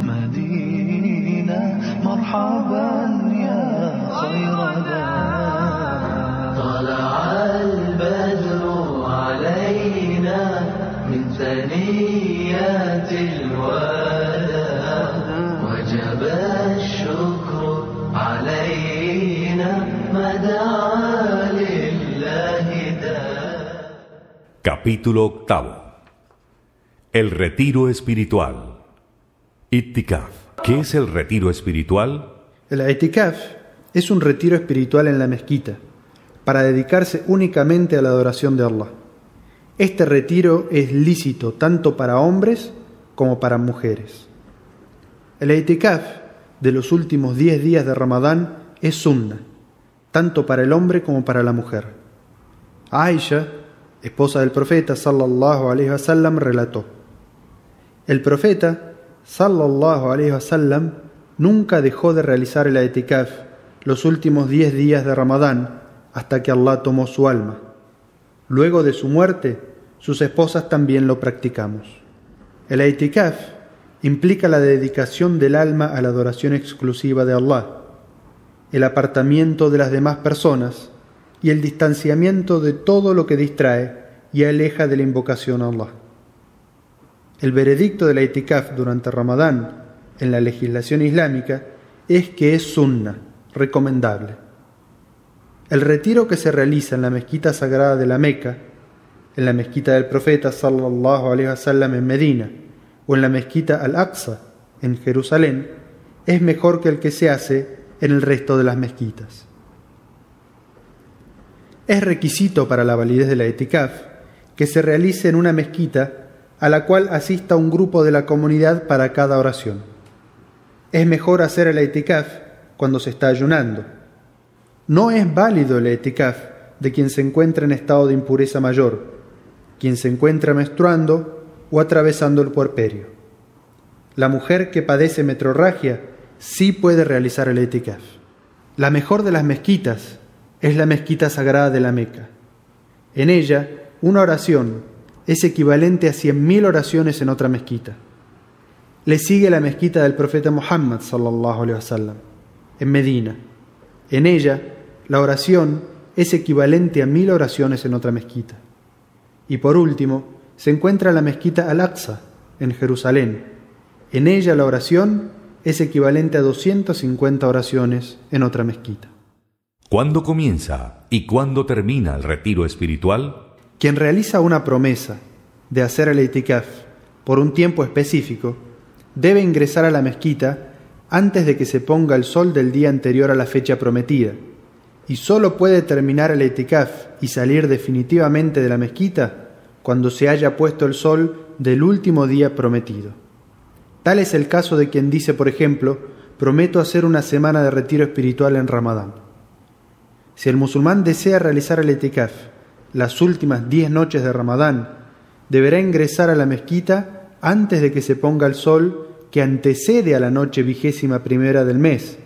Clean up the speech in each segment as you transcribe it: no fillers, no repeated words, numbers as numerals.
مدينة مرحبا يا خير طلع البدر علينا من ثنيات الوداع وجب الشكر علينا ما دعا لله داع. Capítulo 8. El retiro espiritual. I'tikaf. ¿Qué es el retiro espiritual? El i'tikaf es un retiro espiritual en la mezquita, para dedicarse únicamente a la adoración de Allah. Este retiro es lícito tanto para hombres como para mujeres. El i'tikaf de los últimos 10 días de Ramadán es sunna, tanto para el hombre como para la mujer. Aisha, esposa del profeta sallallahu alaihi wasallam, relató: el profeta sallallahu alaihi wasallam nunca dejó de realizar el i'tikaf los últimos 10 días de Ramadán hasta que Allah tomó su alma. Luego de su muerte, sus esposas también lo practicamos. El i'tikaf implica la dedicación del alma a la adoración exclusiva de Allah, el apartamiento de las demás personas y el distanciamiento de todo lo que distrae y aleja de la invocación a Allah. El veredicto del i'tikaf durante Ramadán en la legislación islámica es que es sunna, recomendable. El retiro que se realiza en la mezquita sagrada de la Meca, en la mezquita del profeta sallallahu alaihi wasallam en Medina o en la mezquita Al-Aqsa en Jerusalén es mejor que el que se hace en el resto de las mezquitas. Es requisito para la validez del i'tikaf que se realice en una mezquita a la cual asista un grupo de la comunidad para cada oración. Es mejor hacer el i'tikaf cuando se está ayunando. No es válido el i'tikaf de quien se encuentra en estado de impureza mayor, quien se encuentra menstruando o atravesando el puerperio. La mujer que padece metrorragia sí puede realizar el i'tikaf. La mejor de las mezquitas es la mezquita sagrada de la Meca. En ella, una oración es equivalente a 100.000 oraciones en otra mezquita. Le sigue la mezquita del profeta Muhammad sallallahu alaihi wasallam en Medina. En ella, la oración es equivalente a 1.000 oraciones en otra mezquita. Y por último, se encuentra la mezquita Al-Aqsa en Jerusalén. En ella la oración es equivalente a 250 oraciones en otra mezquita. ¿Cuándo comienza y cuándo termina el retiro espiritual? Quien realiza una promesa de hacer el i'tikaf por un tiempo específico debe ingresar a la mezquita antes de que se ponga el sol del día anterior a la fecha prometida, y solo puede terminar el i'tikaf y salir definitivamente de la mezquita cuando se haya puesto el sol del último día prometido. Tal es el caso de quien dice, por ejemplo, prometo hacer una semana de retiro espiritual en Ramadán. Si el musulmán desea realizar el i'tikaf las últimas 10 noches de Ramadán, deberá ingresar a la mezquita antes de que se ponga el sol que antecede a la noche 21ª del mes,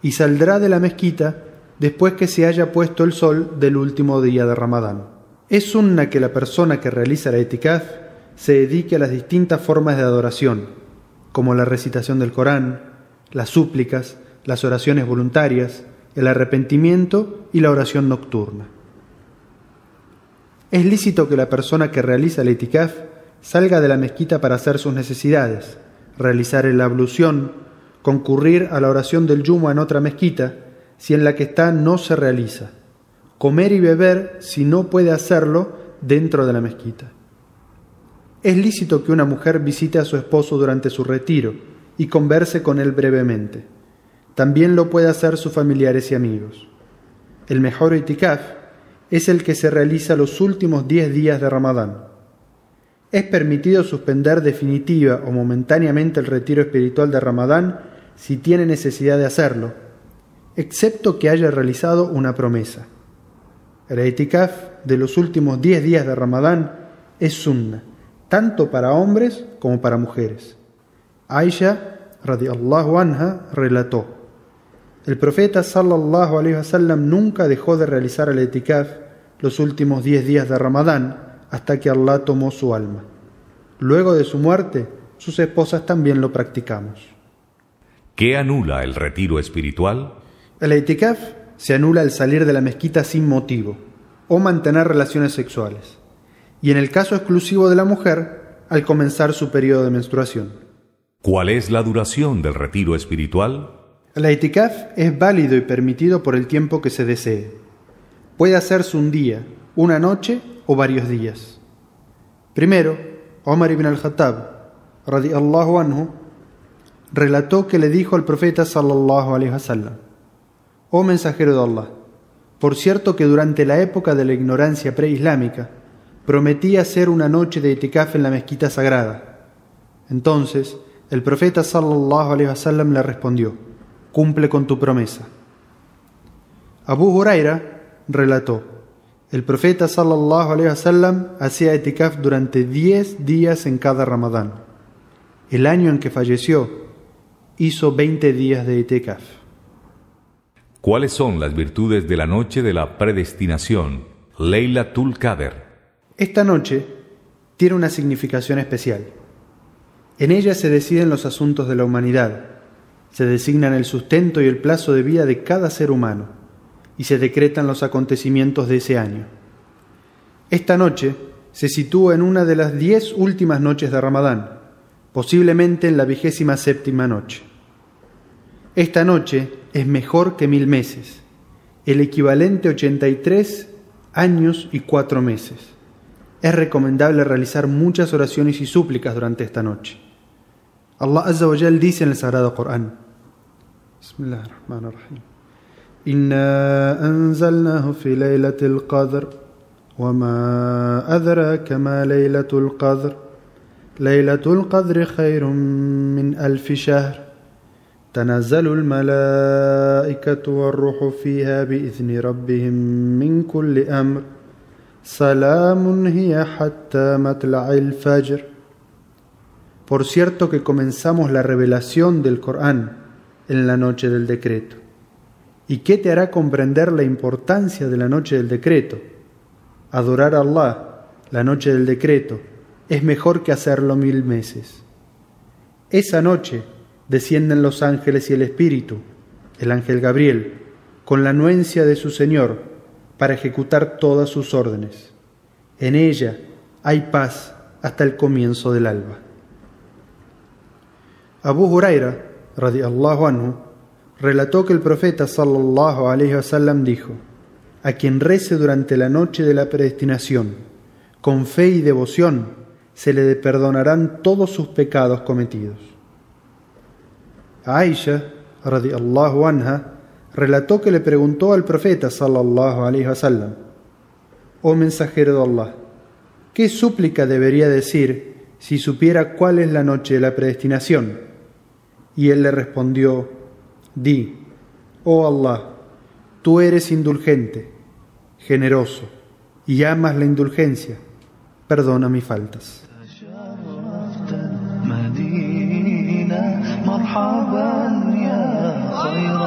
y saldrá de la mezquita después que se haya puesto el sol del último día de Ramadán. Es sunna que la persona que realiza el i'tikaf se dedique a las distintas formas de adoración, como la recitación del Corán, las súplicas, las oraciones voluntarias, el arrepentimiento y la oración nocturna. Es lícito que la persona que realiza el i'tikaf salga de la mezquita para hacer sus necesidades, realizar la ablución, concurrir a la oración del Yuma en otra mezquita, si en la que está no se realiza, comer y beber si no puede hacerlo dentro de la mezquita. Es lícito que una mujer visite a su esposo durante su retiro y converse con él brevemente. También lo puede hacer sus familiares y amigos. El mejor i'tikaf es el que se realiza los últimos 10 días de Ramadán. Es permitido suspender definitiva o momentáneamente el retiro espiritual de Ramadán si tiene necesidad de hacerlo, excepto que haya realizado una promesa. El i'tikaf de los últimos 10 días de Ramadán es sunna, tanto para hombres como para mujeres. Aisha, radiyallahu anha, relató: el profeta sallallahu alaihi wasallam nunca dejó de realizar el i'tikaf los últimos 10 días de Ramadán hasta que Allah tomó su alma. Luego de su muerte, sus esposas también lo practicamos. ¿Qué anula el retiro espiritual? El itikaf se anula al salir de la mezquita sin motivo o mantener relaciones sexuales, y en el caso exclusivo de la mujer, al comenzar su periodo de menstruación. ¿Cuál es la duración del retiro espiritual? El itikaf es válido y permitido por el tiempo que se desee. Puede hacerse un día, una noche o varios días. Primero, Omar ibn al-Khattab, radiyallahu anhu, relató que le dijo al profeta sallallahu alaihi wasallam: «Oh mensajero de Allah, por cierto que durante la época de la ignorancia preislámica prometí hacer una noche de itikaf en la mezquita sagrada». Entonces el profeta sallallahu alaihi wasallam le respondió: «Cumple con tu promesa». Abu Huraira relató: el profeta sallallahu alaihi wasallam hacía itikaf durante 10 días en cada Ramadán. El año en que falleció, hizo 20 días de itikaf. ¿Cuáles son las virtudes de la noche de la predestinación, Laylatul Qadr? Esta noche tiene una significación especial. En ella se deciden los asuntos de la humanidad, se designan el sustento y el plazo de vida de cada ser humano, y se decretan los acontecimientos de ese año. Esta noche se sitúa en una de las 10 últimas noches de Ramadán, posiblemente en la 27ª noche. Esta noche es mejor que 1000 meses, el equivalente a 83 años y 4 meses. Es recomendable realizar muchas oraciones y súplicas durante esta noche. Allah Azza wa Jal dice en el Sagrado Corán: Bismillahirrahmanirrahim. Inna anzalnahu fi laylatil qadr wa ma adraka ma laylatul qadr laylatul qadri khayrun min alfi shahr تنزل الملائكة والروح فيها بإذن ربهم من كل أمر سلام هي حتى مطلع الفجر. Por cierto que comenzamos la revelación del Corán en la noche del decreto. ¿Y qué te hará comprender la importancia de la noche del decreto? Adorar a Allah, la noche del decreto, es mejor que hacerlo 1000 meses. Esa noche descienden los ángeles y el Espíritu, el ángel Gabriel, con la anuencia de su Señor, para ejecutar todas sus órdenes. En ella hay paz hasta el comienzo del alba. Abu Huraira, radiyallahu anhu, relató que el profeta sallallahu alaihi wasallam dijo: a quien rece durante la noche de la predestinación, con fe y devoción, se le perdonarán todos sus pecados cometidos. Aisha, radiyallahu anha, relató que le preguntó al profeta sallallahu alaihi wasallam: «Oh mensajero de Allah, ¿qué súplica debería decir si supiera cuál es la noche de la predestinación?» Y él le respondió: «Di, oh Allah, tú eres indulgente, generoso, y amas la indulgencia, perdona mis faltas». مرحبا يا خير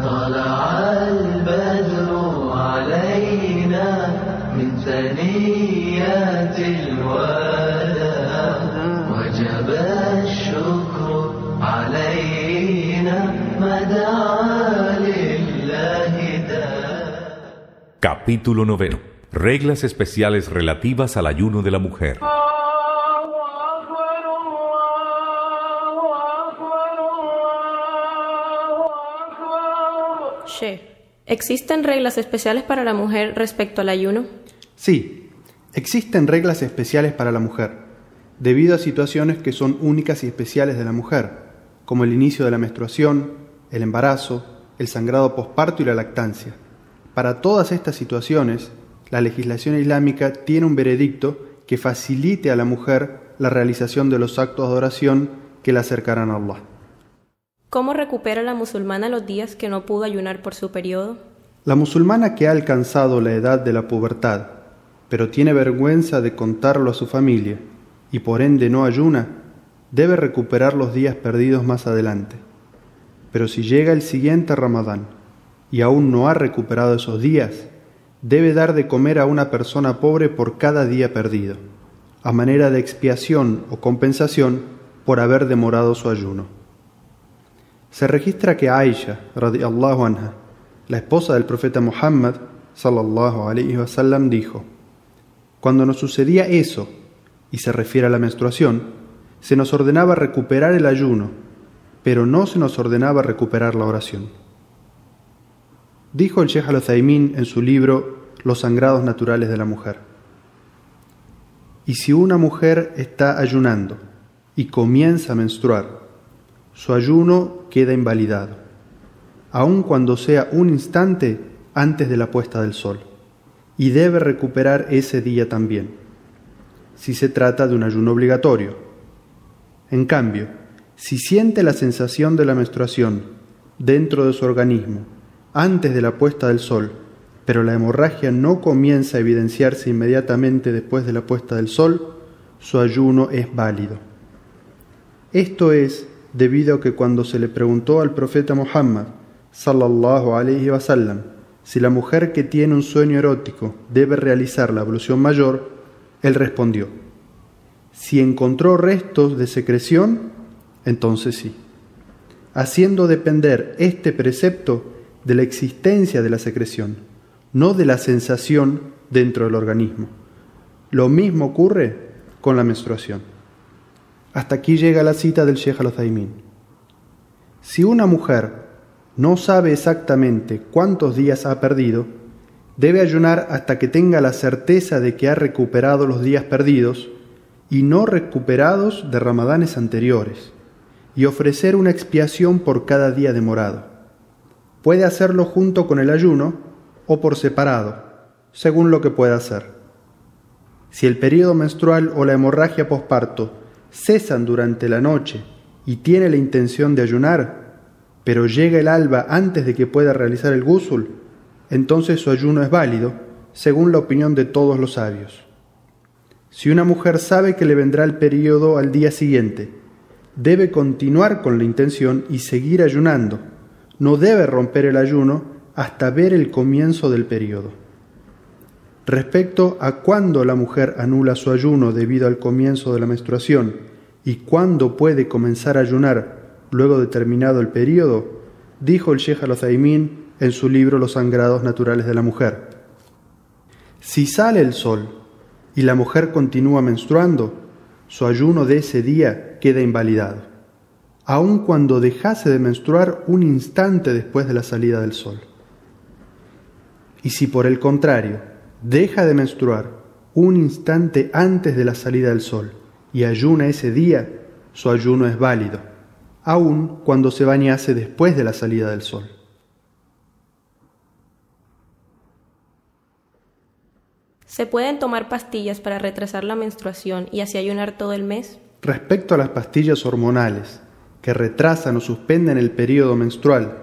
طلع البدر علينا من ثنيات الوداع وجب الشكر علينا ما دعا لله داع. Capítulo 9. Reglas especiales relativas al ayuno de la mujer. ¿Existen reglas especiales para la mujer respecto al ayuno? Sí, existen reglas especiales para la mujer, debido a situaciones que son únicas y especiales de la mujer, como el inicio de la menstruación, el embarazo, el sangrado posparto y la lactancia. Para todas estas situaciones, la legislación islámica tiene un veredicto que facilite a la mujer la realización de los actos de adoración que la acercarán a Allah. ¿Cómo recupera la musulmana los días que no pudo ayunar por su periodo? La musulmana que ha alcanzado la edad de la pubertad, pero tiene vergüenza de contarlo a su familia y por ende no ayuna, debe recuperar los días perdidos más adelante. Pero si llega el siguiente Ramadán y aún no ha recuperado esos días, debe dar de comer a una persona pobre por cada día perdido. a manera de expiación o compensación por haber demorado su ayuno. Se registra que Aisha, radiyallahu anha, la esposa del profeta Muhammad, sallallahu alayhi wa sallam, dijo: cuando nos sucedía eso, y se refiere a la menstruación, se nos ordenaba recuperar el ayuno, pero no se nos ordenaba recuperar la oración. Dijo el Sheikh Al-Uthaymin en su libro Los sangrados naturales de la mujer: y si una mujer está ayunando y comienza a menstruar, su ayuno queda invalidado, aun cuando sea un instante antes de la puesta del sol, y debe recuperar ese día también, si se trata de un ayuno obligatorio. En cambio, si siente la sensación de la menstruación dentro de su organismo antes de la puesta del sol, pero la hemorragia no comienza a evidenciarse inmediatamente después de la puesta del sol, su ayuno es válido. Esto es debido a que cuando se le preguntó al profeta Muhammad, sallallahu alayhi wa sallam, si la mujer que tiene un sueño erótico debe realizar la ablución mayor, él respondió: si encontró restos de secreción, entonces sí, haciendo depender este precepto de la existencia de la secreción, no de la sensación dentro del organismo. Lo mismo ocurre con la menstruación. Hasta aquí llega la cita del Sheikh Al-Uthaymin. Si una mujer no sabe exactamente cuántos días ha perdido, debe ayunar hasta que tenga la certeza de que ha recuperado los días perdidos y no recuperados de ramadanes anteriores, y ofrecer una expiación por cada día demorado. Puede hacerlo junto con el ayuno o por separado, según lo que pueda hacer. Si el período menstrual o la hemorragia posparto cesan durante la noche y tiene la intención de ayunar, pero llega el alba antes de que pueda realizar el ghusl, entonces su ayuno es válido, según la opinión de todos los sabios. Si una mujer sabe que le vendrá el período al día siguiente, debe continuar con la intención y seguir ayunando. No debe romper el ayuno hasta ver el comienzo del período. Respecto a cuándo la mujer anula su ayuno debido al comienzo de la menstruación y cuándo puede comenzar a ayunar luego de terminado el período, dijo el Sheikh Al-Uthaymin en su libro Los sangrados naturales de la mujer: si sale el sol y la mujer continúa menstruando, su ayuno de ese día queda invalidado, aun cuando dejase de menstruar un instante después de la salida del sol. Y si por el contrario deja de menstruar un instante antes de la salida del sol y ayuna ese día, su ayuno es válido, aun cuando se bañase después de la salida del sol. ¿Se pueden tomar pastillas para retrasar la menstruación y así ayunar todo el mes? Respecto a las pastillas hormonales que retrasan o suspenden el período menstrual,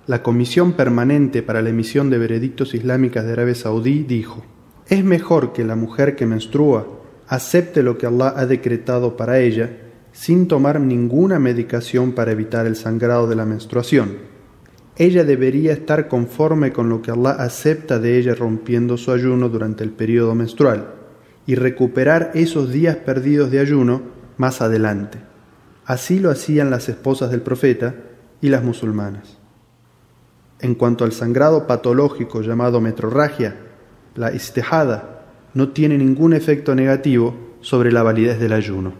la Comisión Permanente para la Emisión de Veredictos Islámicas de Arabia Saudí dijo: es mejor que la mujer que menstrua acepte lo que Allah ha decretado para ella sin tomar ninguna medicación para evitar el sangrado de la menstruación. Ella debería estar conforme con lo que Allah acepta de ella rompiendo su ayuno durante el período menstrual y recuperar esos días perdidos de ayuno más adelante. Así lo hacían las esposas del profeta y las musulmanas. En cuanto al sangrado patológico llamado metrorragia, la istihada no tiene ningún efecto negativo sobre la validez del ayuno.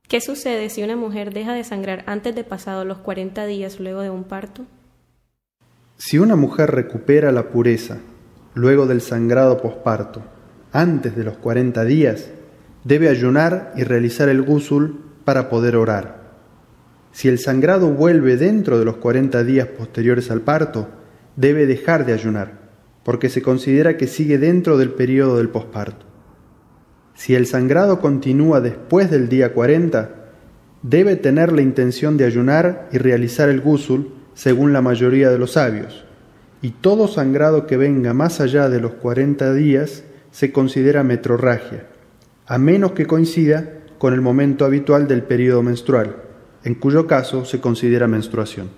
¿Qué sucede si una mujer deja de sangrar antes de pasados los 40 días luego de un parto? Si una mujer recupera la pureza luego del sangrado posparto antes de los 40 días, debe ayunar y realizar el ghusl para poder orar. Si el sangrado vuelve dentro de los 40 días posteriores al parto, debe dejar de ayunar, porque se considera que sigue dentro del periodo del posparto. Si el sangrado continúa después del día 40, debe tener la intención de ayunar y realizar el ghusl según la mayoría de los sabios, y todo sangrado que venga más allá de los 40 días se considera metrorragia, a menos que coincida con el momento habitual del período menstrual, en cuyo caso se considera menstruación.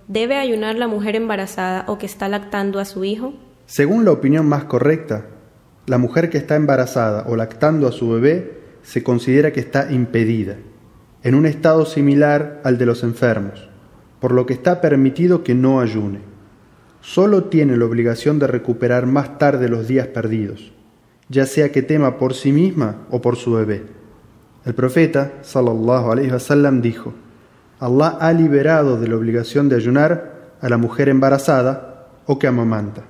¿Debe ayunar la mujer embarazada o que está lactando a su hijo? Según la opinión más correcta, la mujer que está embarazada o lactando a su bebé se considera que está impedida, en un estado similar al de los enfermos, por lo que está permitido que no ayune. Solo tiene la obligación de recuperar más tarde los días perdidos, ya sea que tema por sí misma o por su bebé. El profeta, sallallahu alaihi wasallam, dijo: Allah ha liberado de la obligación de ayunar a la mujer embarazada o que amamanta.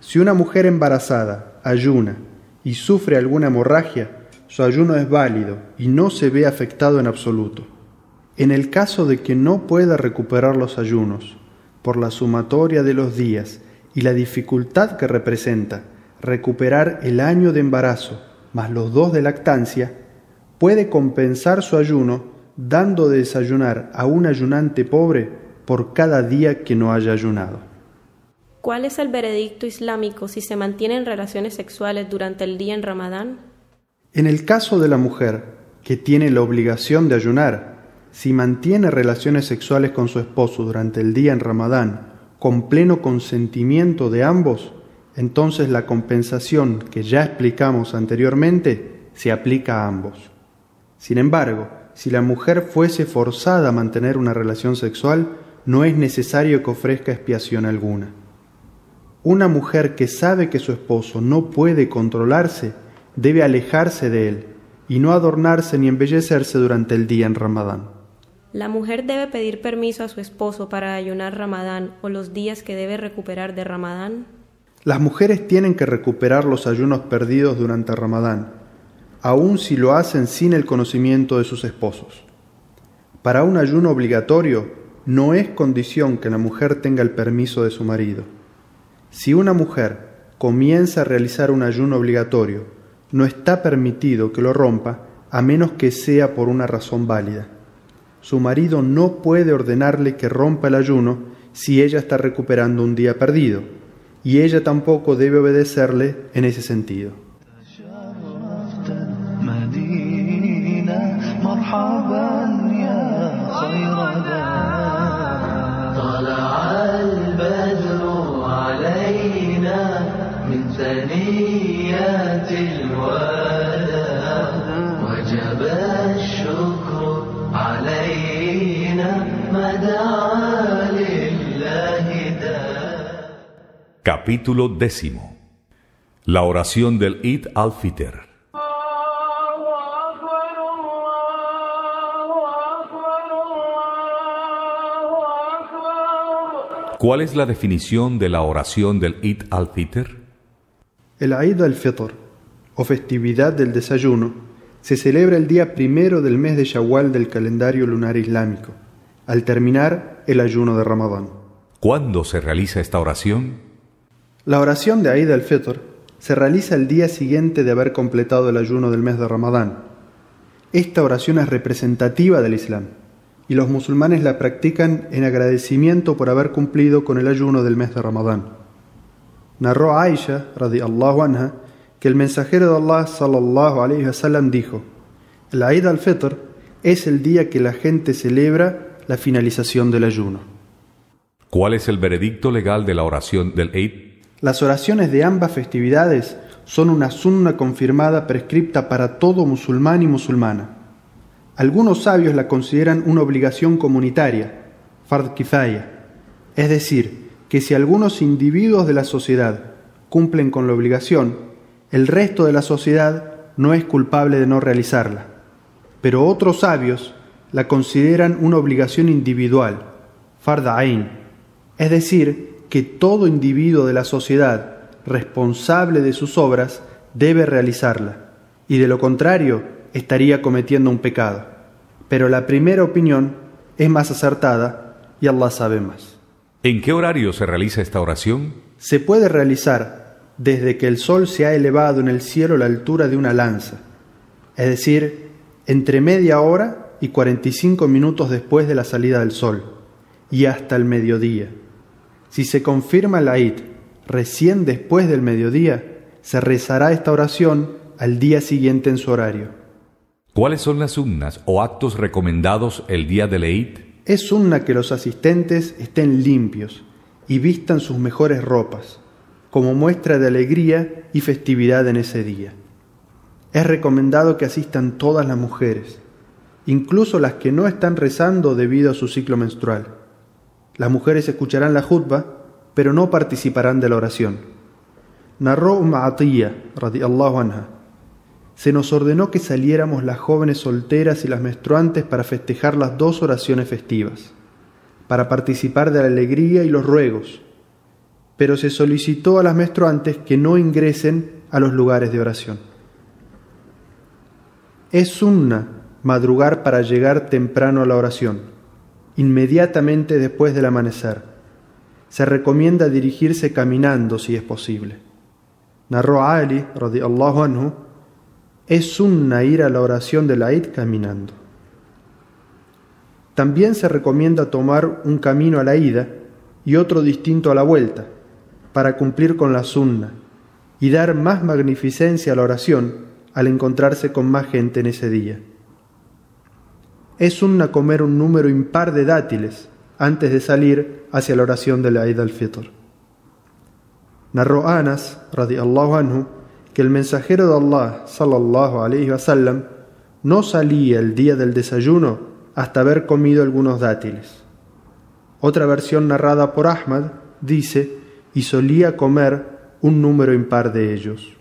Si una mujer embarazada ayuna y sufre alguna hemorragia, su ayuno es válido y no se ve afectado en absoluto. En el caso de que no pueda recuperar los ayunos, por la sumatoria de los días y la dificultad que representa recuperar el año de embarazo más los 2 de lactancia, puede compensar su ayuno dando de desayunar a un ayunante pobre por cada día que no haya ayunado. ¿Cuál es el veredicto islámico si se mantienen relaciones sexuales durante el día en Ramadán? En el caso de la mujer que tiene la obligación de ayunar, si mantiene relaciones sexuales con su esposo durante el día en Ramadán con pleno consentimiento de ambos, entonces la compensación que ya explicamos anteriormente se aplica a ambos. Sin embargo, si la mujer fuese forzada a mantener una relación sexual, no es necesario que ofrezca expiación alguna. Una mujer que sabe que su esposo no puede controlarse debe alejarse de él y no adornarse ni embellecerse durante el día en Ramadán. ¿La mujer debe pedir permiso a su esposo para ayunar Ramadán o los días que debe recuperar de Ramadán? Las mujeres tienen que recuperar los ayunos perdidos durante Ramadán, aun si lo hacen sin el conocimiento de sus esposos. Para un ayuno obligatorio, no es condición que la mujer tenga el permiso de su marido. Si una mujer comienza a realizar un ayuno obligatorio, no está permitido que lo rompa a menos que sea por una razón válida. Su marido no puede ordenarle que rompa el ayuno si ella está recuperando un día perdido, y ella tampoco debe obedecerle en ese sentido. Capítulo 10. La oración del Eid al-Fitr. ¿Cuál es la definición de la oración del Eid al-Fitr? El Eid al-Fitr, o festividad del desayuno, se celebra el día 1 del mes de Shawwal del calendario lunar islámico, al terminar el ayuno de Ramadán. ¿Cuándo se realiza esta oración? La oración de Eid al-Fitr se realiza el día siguiente de haber completado el ayuno del mes de Ramadán. Esta oración es representativa del Islam, y los musulmanes la practican en agradecimiento por haber cumplido con el ayuno del mes de Ramadán. Narró Aisha, radiyallahu anha, que el mensajero de Allah, sallallahu alaihi wasallam, dijo: el Eid al-Fitr es el día que la gente celebra la finalización del ayuno. ¿Cuál es el veredicto legal de la oración del Eid? Las oraciones de ambas festividades son una sunna confirmada prescripta para todo musulmán y musulmana. Algunos sabios la consideran una obligación comunitaria, fard kifaya, es decir, que si algunos individuos de la sociedad cumplen con la obligación, el resto de la sociedad no es culpable de no realizarla. Pero otros sabios la consideran una obligación individual, fard ain, es decir, que todo individuo de la sociedad responsable de sus obras debe realizarla, y de lo contrario estaría cometiendo un pecado. Pero la primera opinión es más acertada y Allah sabe más. ¿En qué horario se realiza esta oración? Se puede realizar desde que el sol se ha elevado en el cielo a la altura de una lanza, es decir, entre media hora y 45 minutos después de la salida del sol, y hasta el mediodía. Si se confirma el Eid recién después del mediodía, se rezará esta oración al día siguiente en su horario. ¿Cuáles son las sunnas o actos recomendados el día del Eid? Es sunna que los asistentes estén limpios y vistan sus mejores ropas. como muestra de alegría y festividad en ese día. Es recomendado que asistan todas las mujeres, incluso las que no están rezando debido a su ciclo menstrual. Las mujeres escucharán la jutba, pero no participarán de la oración. Narró Atiyya, radiyallahu anha: se nos ordenó que saliéramos las jóvenes solteras y las menstruantes para festejar las dos oraciones festivas, para participar de la alegría y los ruegos, pero se solicitó a las menstruantes que no ingresen a los lugares de oración. Es sunna madrugar para llegar temprano a la oración, inmediatamente después del amanecer. Se recomienda dirigirse caminando si es posible. Narró Ali, radiyallahu anhu: es sunna ir a la oración del Eid caminando. También se recomienda tomar un camino a la ida y otro distinto a la vuelta, para cumplir con la sunna y dar más magnificencia a la oración al encontrarse con más gente en ese día. Es sunna comer un número impar de dátiles antes de salir hacia la oración del Eid al-Fitr. Narró Anas, radiyallahu anhu, que el mensajero de Allah, sallallahu alayhi wa sallam, no salía el día del desayuno hasta haber comido algunos dátiles. Otra versión narrada por Ahmad dice: y solía comer un número impar de ellos.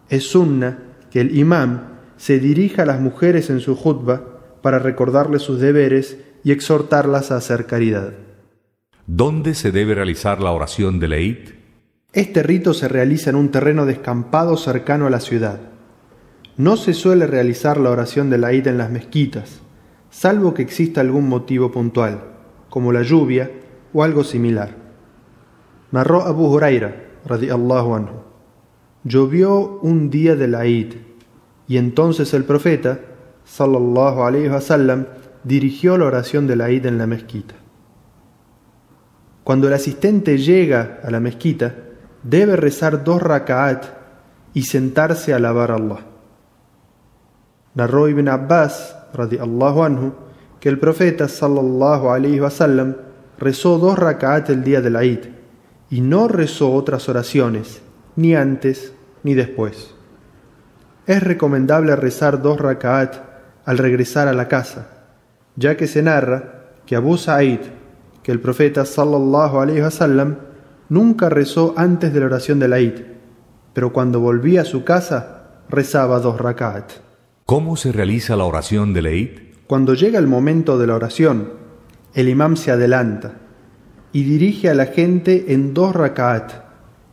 Es sunna que el imam se dirija a las mujeres en su jutba para recordarles sus deberes y exhortarlas a hacer caridad. ¿Dónde se debe realizar la oración del Eid? Este rito se realiza en un terreno descampado cercano a la ciudad. No se suele realizar la oración del Eid en las mezquitas, salvo que exista algún motivo puntual, como la lluvia o algo similar. Narró Abu Huraira, radiyallahu anhu: llovió un día del Eid, y entonces el profeta, sallallahu alayhi wa sallam, dirigió la oración del Eid en la mezquita. Cuando el asistente llega a la mezquita, debe rezar 2 raka'at y sentarse a alabar a Allah. Narró Ibn Abbas, radiyallahu anhu, que el profeta, sallallahu alayhi wa sallam, rezó 2 raka'at el día del Eid, y no rezó otras oraciones, ni antes ni después. Es recomendable rezar 2 raka'at al regresar a la casa, ya que se narra que Abu Sa'id, que el profeta sallallahu alayhi wa sallam nunca rezó antes de la oración del Eid, pero cuando volvía a su casa rezaba 2 raka'at. ¿Cómo se realiza la oración del Eid? Cuando llega el momento de la oración, el imam se adelanta y dirige a la gente en 2 raka'at,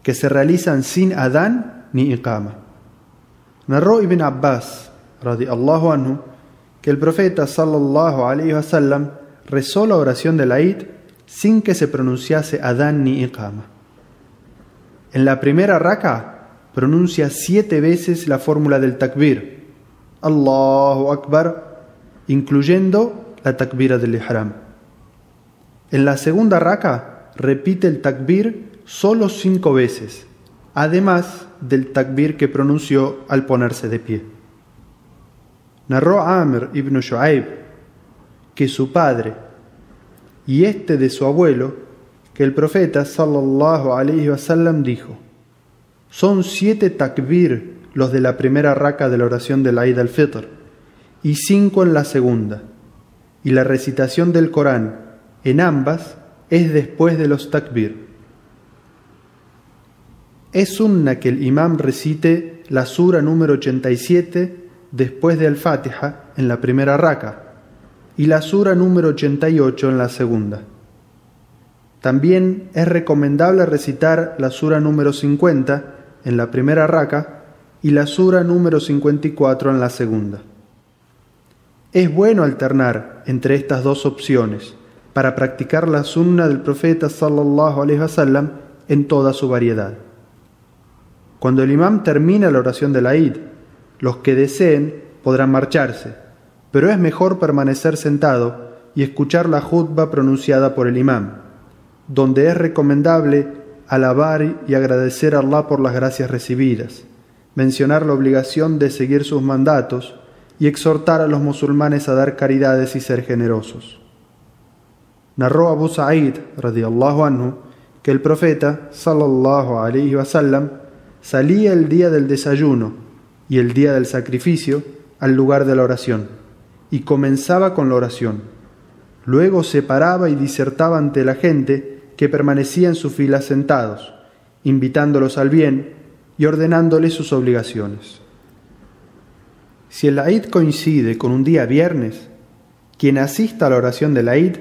que se realizan sin adán ni iqama. Narró Ibn Abbas, radiyallahu anhu, que el profeta sallallahu alayhi wa sallam rezó la oración del Eid sin que se pronunciase adán ni iqama. En la primera raka pronuncia 7 veces la fórmula del takbir, Allahu Akbar, incluyendo la takbira del ihram. En la segunda raka repite el takbir solo 5 veces, además del takbir que pronunció al ponerse de pie. Narró Amr ibn Shu'aib que su padre y este de su abuelo, que el profeta sallallahu alayhi wa sallam dijo: son 7 takbir los de la primera raka de la oración del Eid al-Fitr y 5 en la segunda, y la recitación del Corán en ambas es después de los takbir. Es sunna que el imam recite la sura número 87 después de Al-Fatiha en la primera raka y la sura número 88 en la segunda. También es recomendable recitar la sura número 50 en la primera raka y la sura número 54 en la segunda. Es bueno alternar entre estas 2 opciones para practicar la sunna del profeta sallallahu alaihi wasallam en toda su variedad. Cuando el imam termina la oración de la Eid, los que deseen podrán marcharse, pero es mejor permanecer sentado y escuchar la jutba pronunciada por el imam, donde es recomendable alabar y agradecer a Allah por las gracias recibidas, mencionar la obligación de seguir sus mandatos y exhortar a los musulmanes a dar caridades y ser generosos. Narró Abu Sa'id, radiyallahu anhu, que el profeta, sallallahu alaihi wasallam, salía el día del desayuno y el día del sacrificio al lugar de la oración, y comenzaba con la oración. Luego se paraba y disertaba ante la gente que permanecía en sus filas sentados, invitándolos al bien y ordenándoles sus obligaciones. Si el Eid coincide con un día viernes, quien asista a la oración del Eid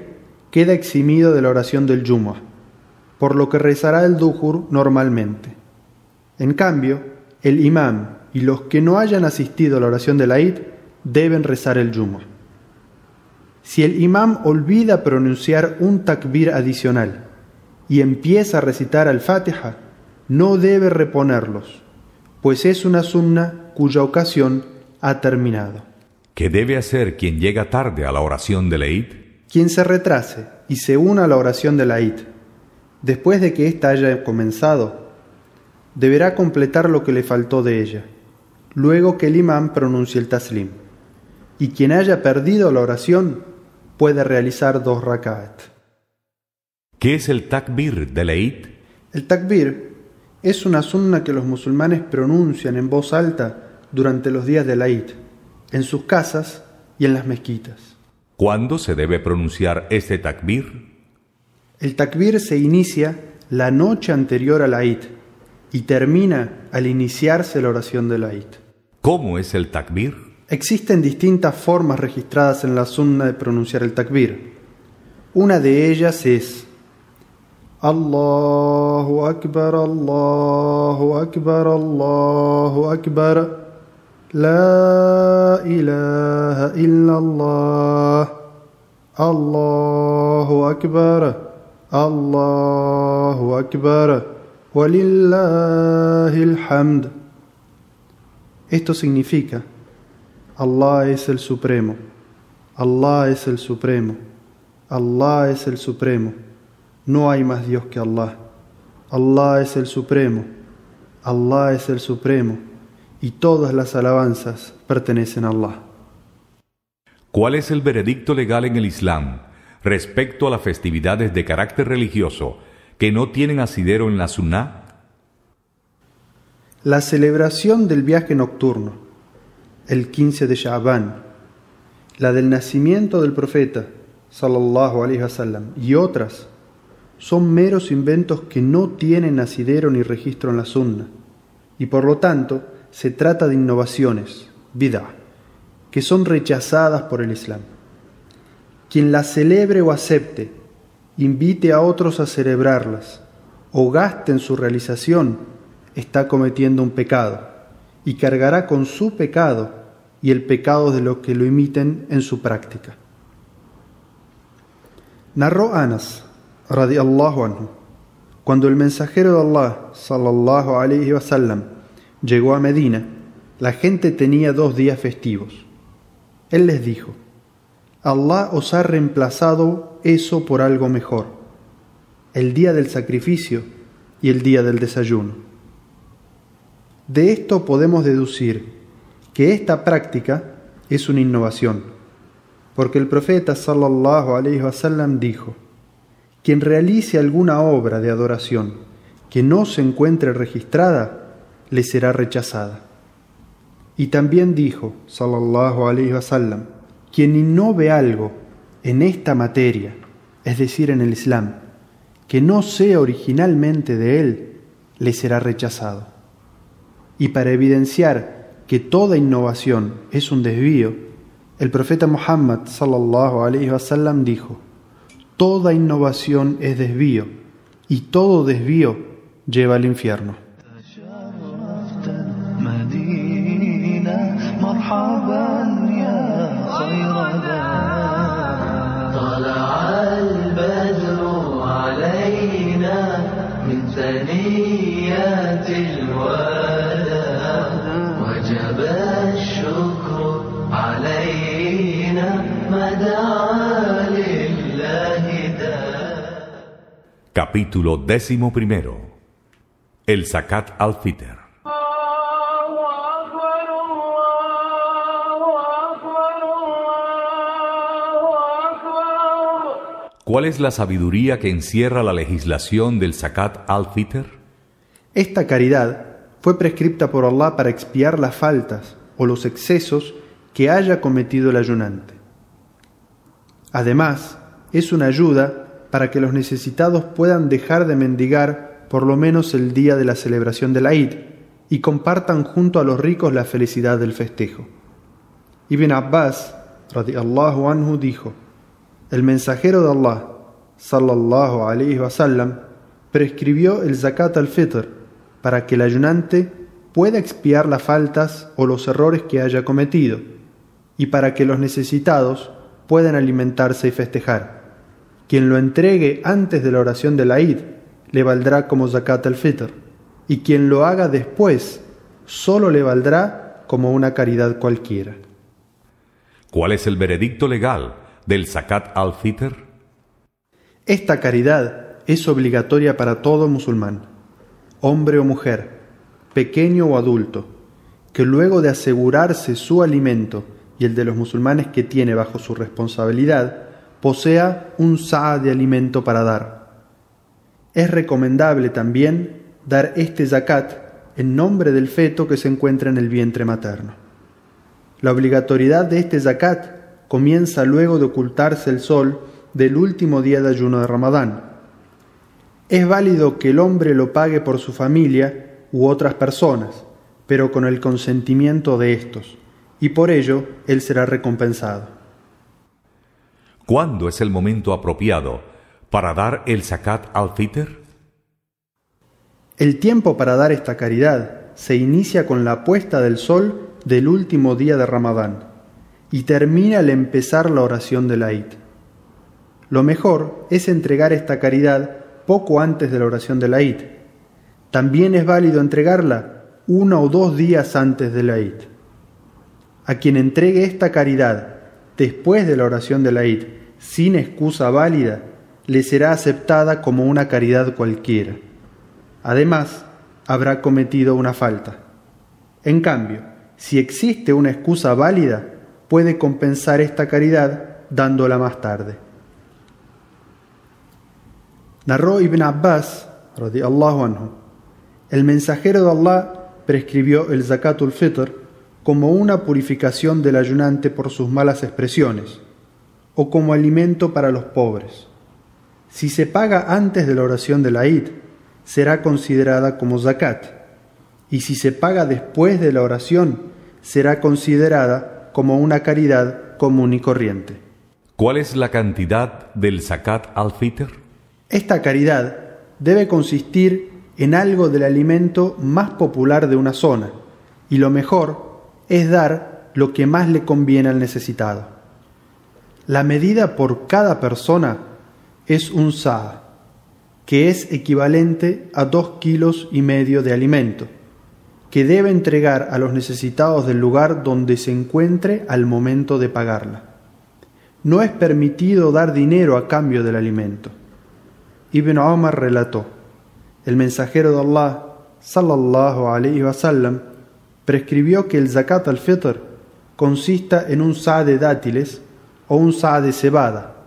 queda eximido de la oración del Jumu'ah, por lo que rezará el Duhur normalmente. En cambio, el imam y los que no hayan asistido a la oración del Eid deben rezar el Jumu'ah. Si el imam olvida pronunciar un takbir adicional y empieza a recitar al-Fatiha, no debe reponerlos, pues es una sunna cuya ocasión ha terminado. ¿Qué debe hacer quien llega tarde a la oración del Eid? Quien se retrase y se una a la oración del Eid, después de que ésta haya comenzado, deberá completar lo que le faltó de ella, luego que el imam pronuncie el taslim. Y quien haya perdido la oración puede realizar 2 rak'at. ¿Qué es el takbir del Eid? El takbir es una sunna que los musulmanes pronuncian en voz alta durante los días del Eid, en sus casas y en las mezquitas. ¿Cuándo se debe pronunciar este takbir? El takbir se inicia la noche anterior al Eid y termina al iniciarse la oración del Eid. ¿Cómo es el takbir? Existen distintas formas registradas en la sunna de pronunciar el takbir. Una de ellas es Allahu Akbar, Allahu Akbar, Allahu Akbar, La ilaha illallah, Allahu Akbar, Allahu Akbar, walillahil hamd. Esto significa: Allah es el Supremo, Allah es el Supremo, Allah es el Supremo, no hay más Dios que Allah, Allah es el Supremo, Allah es el Supremo, y todas las alabanzas pertenecen a Allah. ¿Cuál es el veredicto legal en el Islam respecto a las festividades de carácter religioso que no tienen asidero en la Sunnah? La celebración del viaje nocturno, el 15 de Sha'ban, la del nacimiento del profeta, sallallahu alaihi wasallam, y otras, son meros inventos que no tienen asidero ni registro en la Sunna, y por lo tanto se trata de innovaciones, bid'ah, que son rechazadas por el Islam. Quien las celebre o acepte, invite a otros a celebrarlas o gaste en su realización, está cometiendo un pecado y cargará con su pecado y el pecado de los que lo imiten en su práctica. Narró Anas, radiyallahu anhu, cuando el mensajero de Allah, sallallahu alaihi wasallam, llegó a Medina, la gente tenía 2 días festivos. Él les dijo: Allah os ha reemplazado eso por algo mejor, el día del sacrificio y el día del desayuno. De esto podemos deducir que esta práctica es una innovación, porque el profeta sallallahu alaihi wasallam dijo: quien realice alguna obra de adoración que no se encuentre registrada, le será rechazada. Y también dijo, sallallahu alaihi wasallam, quien innove algo en esta materia, es decir, en el Islam, que no sea originalmente de él, le será rechazado. Y para evidenciar que toda innovación es un desvío, el profeta Muhammad sallallahu alaihi wasallam dijo: toda innovación es desvío y todo desvío lleva al infierno. Capítulo 11. El Zakat al-Fitr. ¿Cuál es la sabiduría que encierra la legislación del Zakat al-Fitr? Esta caridad fue prescripta por Allah para expiar las faltas o los excesos que haya cometido el ayunante. Además, es una ayuda para que los necesitados puedan dejar de mendigar por lo menos el día de la celebración del Eid y compartan junto a los ricos la felicidad del festejo. Ibn Abbas, radiyallahu anhu, dijo: el mensajero de Allah, sallallahu alayhi wa sallam, prescribió el zakat al-fitr para que el ayunante pueda expiar las faltas o los errores que haya cometido y para que los necesitados puedan alimentarse y festejar. Quien lo entregue antes de la oración del Eid le valdrá como zakat al-fitr, y quien lo haga después solo le valdrá como una caridad cualquiera. ¿Cuál es el veredicto legal del Zakat al-Fitr? Esta caridad es obligatoria para todo musulmán, hombre o mujer, pequeño o adulto, que luego de asegurarse su alimento y el de los musulmanes que tiene bajo su responsabilidad, posea un sa' de alimento para dar. Es recomendable también dar este zakat en nombre del feto que se encuentra en el vientre materno. La obligatoriedad de este zakat comienza luego de ocultarse el sol del último día de ayuno de Ramadán. Es válido que el hombre lo pague por su familia u otras personas, pero con el consentimiento de estos, y por ello él será recompensado. ¿Cuándo es el momento apropiado para dar el Zakat al-Fitr? El tiempo para dar esta caridad se inicia con la puesta del sol del último día de Ramadán y termina al empezar la oración del Eid. Lo mejor es entregar esta caridad poco antes de la oración del Eid. También es válido entregarla 1 o 2 días antes del Eid. A quien entregue esta caridad después de la oración del Eid sin excusa válida, le será aceptada como una caridad cualquiera. Además, habrá cometido una falta. En cambio, si existe una excusa válida, puede compensar esta caridad dándola más tarde. Narró Ibn Abbas, radiyallahu anhu, el mensajero de Allah prescribió el zakatul fitr como una purificación del ayunante por sus malas expresiones, o como alimento para los pobres. Si se paga antes de la oración del Eid, será considerada como zakat, y si se paga después de la oración, será considerada como una caridad común y corriente. ¿Cuál es la cantidad del Zakat al-Fitr? Esta caridad debe consistir en algo del alimento más popular de una zona, y lo mejor es dar lo que más le conviene al necesitado. La medida por cada persona es un sa', que es equivalente a 2,5 kilos de alimento, que debe entregar a los necesitados del lugar donde se encuentre al momento de pagarla. No es permitido dar dinero a cambio del alimento. Ibn Omar relató: el mensajero de Allah, sallallahu alayhi wa sallam, prescribió que el zakat al-fitr consista en un sa' de dátiles o un sa' de cebada,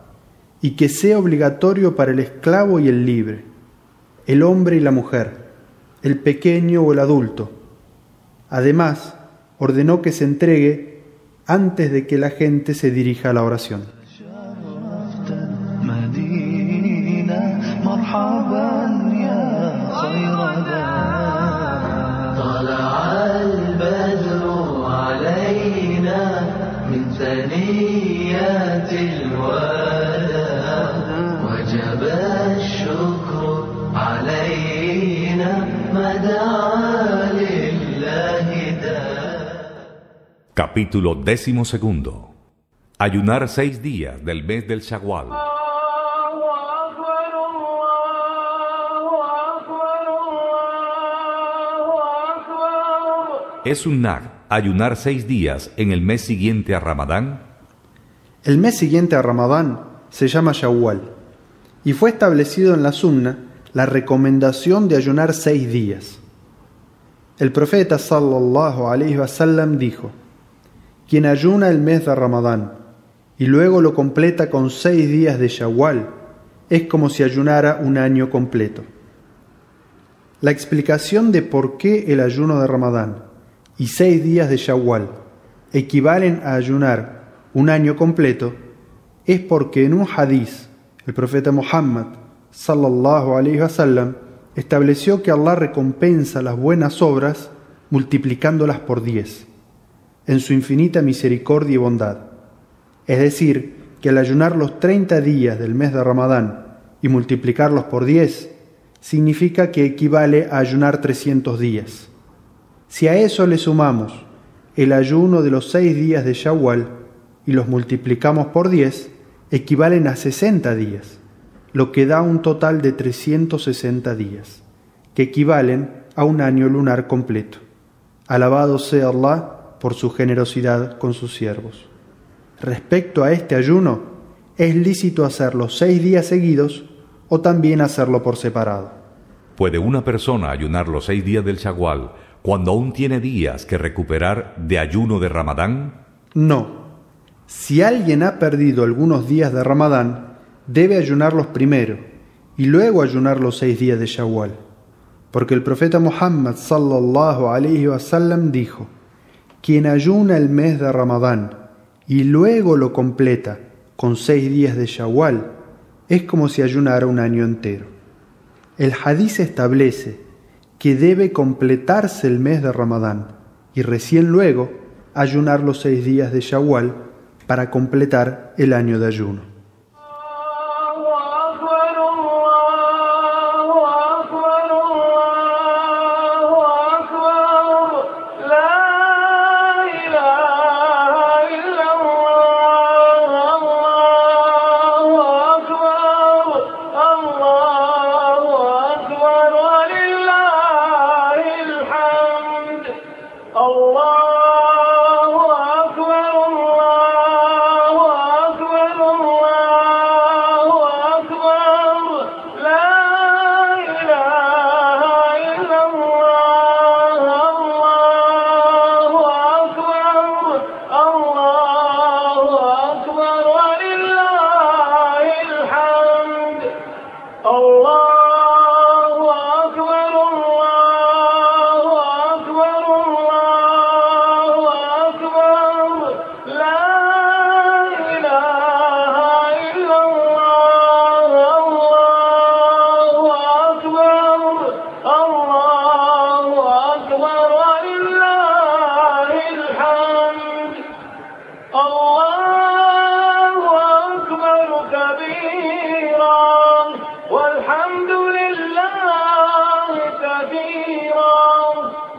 y que sea obligatorio para el esclavo y el libre, el hombre y la mujer, el pequeño o el adulto. Además, ordenó que se entregue antes de que la gente se dirija a la oración. Capítulo 12. Ayunar 6 días del mes del Shawwal. ¿Es sunnah ayunar 6 días en el mes siguiente a Ramadán? El mes siguiente a Ramadán se llama Shawwal, y fue establecido en la sunna la recomendación de ayunar 6 días. El profeta sallallahu alayhi wa sallam dijo: quien ayuna el mes de Ramadán y luego lo completa con 6 días de Shawwal, es como si ayunara un año completo. La explicación de por qué el ayuno de Ramadán y 6 días de Shawwal equivalen a ayunar un año completo es porque en un hadiz el profeta Muhammad sallallahu alaihi wasallam estableció que Allah recompensa las buenas obras multiplicándolas por 10 en su infinita misericordia y bondad. Es decir, que al ayunar los 30 días del mes de Ramadán y multiplicarlos por 10 significa que equivale a ayunar 300 días. Si a eso le sumamos el ayuno de los 6 días de Shawwal y los multiplicamos por 10, equivalen a 60 días, lo que da un total de 360 días, que equivalen a un año lunar completo. Alabado sea Allah por su generosidad con sus siervos. Respecto a este ayuno, es lícito hacerlo 6 días seguidos o también hacerlo por separado. ¿Puede una persona ayunar los 6 días del Shawwal cuando aún tiene días que recuperar de ayuno de Ramadán? No. Si alguien ha perdido algunos días de Ramadán, debe ayunarlos primero y luego ayunar los 6 días de Shawwal. Porque el profeta Muhammad sallallahu alaihi wasallam dijo: quien ayuna el mes de Ramadán y luego lo completa con 6 días de Shawwal, es como si ayunara un año entero. El hadiz establece que debe completarse el mes de Ramadán y recién luego ayunar los 6 días de Shawwal para completar el año de ayuno.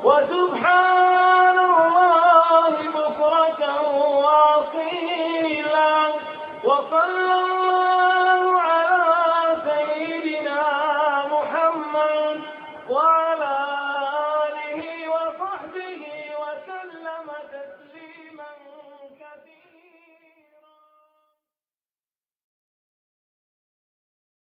وسبحان الله بكرة وأصيلا وصلى